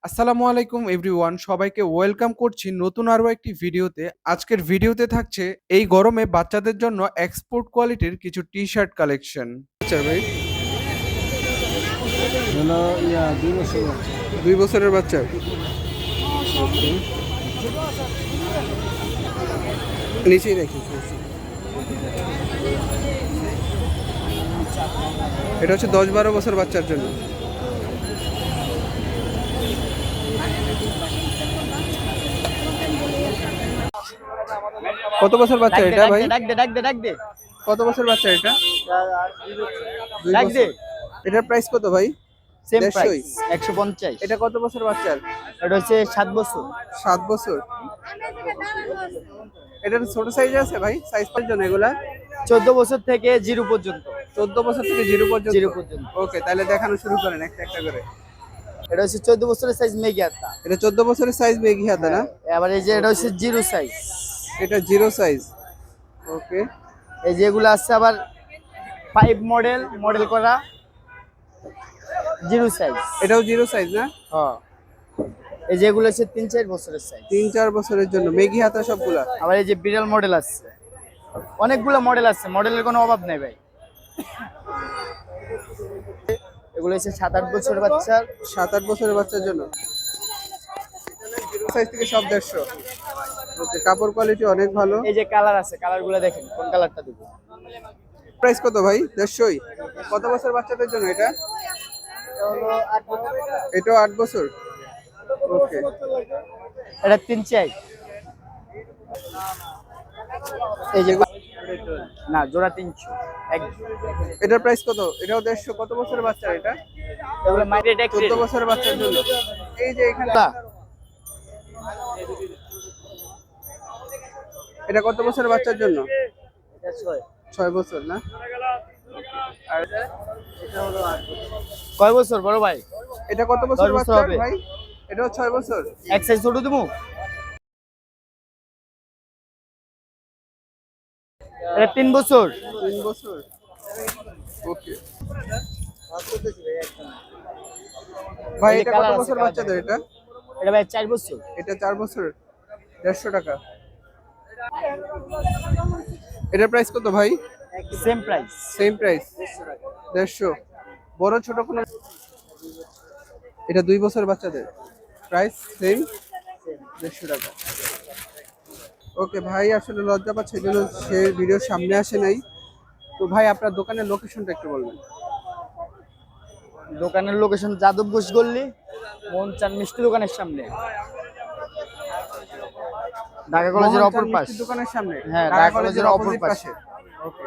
আসসালামু আলাইকুম এভরিওয়ান, সবাইকে ওয়েলকাম করছি নতুন আরো একটি ভিডিওতে। আজকের ভিডিওতে থাকছে এই গরমে বাচ্চাদের জন্য এক্সপোর্ট কোয়ালিটির কিছু টি শার্ট কালেকশন। আচ্ছা ভাই, হলো 2 বছর বাচ্চা। 2 বছরের বাচ্চা। ওকে, নিচেই রাখি। এটা হচ্ছে 10-12 বছর বাচ্চার জন্য। কত বছর বাচ্চা এটা ভাই? ডাক দে কত বছর বাচ্চা এটা? 2 ডাক দে বছর। এটার প্রাইস কত ভাই? Same 150 price 150। এটা কত বছর বাচ্চার? এটা হচ্ছে 7 বছর। 7 বছর। এটার ছোট সাইজ আছে ভাই? সাইজ পাওয়ার জন্য এগুলা 14 বছর থেকে 0 পর্যন্ত। 14 বছর থেকে 0 পর্যন্ত। 0 পর্যন্ত। ওকে, তাহলে দেখানো শুরু করেন একটা একটা করে। এটা হচ্ছে 14 বছরের সাইজ মেগি হাতা। এটা 14 বছরের সাইজ মেঘি হাতা না? আবার এই যে এটা হচ্ছে 0 সাইজ। এটা 0 সাইজ। ওকে, এই যেগুলো আছে আবার 5 মডেল করা 0 সাইজ। এটাও 0 সাইজ না? হ্যাঁ, এই যেগুলো হচ্ছে 3-4 বছরের সাইজ। 3-4 বছরের জন্য মেঘি হাতা সবগুলা। আবার এই যে বিড়াল মডেল আছে, অনেকগুলো মডেল আছে, মডেলের কোনো অভাব নেই ভাই। এগুলো হচ্ছে 7-8 বছরের বাচ্চার। 7-8 বছরের বাচ্চার জন্য 0 সাইজ থেকে সব 150। ওকে, কাপড় কোয়ালিটি অনেক ভালো। এই যে কালার আছে, কালারগুলো দেখেন কোন কালারটা দেবো। প্রাইস কত ভাই? 150। কত বছর বাচ্চাদের জন্য এটা? এটাও 8 বছর। ওকে, এটা 3 চাই। এই যে না, জোড়া 300 এক। এটার প্রাইস কত? এটাও 150। কত বছরের বাচ্চা এটা? এগুলো মাইগ্রেট 14 বছরের বাচ্চার জন্য। এই যে এখানে এটা কত বছরের বাচ্চার জন্য? 6 বছর না? আর কয় বছর বড় ভাই? এটা কত বছর 10 বছর বাচ্চা হবে। ভাই? এটাও 6 বছর। এক সাইজ ছোট দেবো। এটা 3 বছর। 3 বছর। ওকে ভাই, এই যে এটা কত কালার আছে, বছর কালার বাচ্চাদের এটা? এটা ভাই 4 বছর। এটা 4 বছর। 150 টাকা। এটার প্রাইস কত ভাই? Same price. Same price 150। বড় ছোট কোনো? এটা 2 বছর বাচ্চাদের, প্রাইস সেম 150 টাকা। ওকে ভাই, আসলে লজ্জা পাচ্ছে এই জন্য সে ভিডিওর সামনে আসে নাই। তো ভাই, আপনার দোকানের লোকেশনটা একটু বলবেন। দোকানের লোকেশন যাদব ঘোষ গল্লি, মোহন চাঁদ মিষ্টি দোকানের সামনে, ঢাকা কলেজের মোহন অপর চাঁদ পাশ। মিষ্টির দোকানের সামনে। হ্যাঁ, ঢাকা কলেজের অপোজিট পাশে। পাশে। ওকে।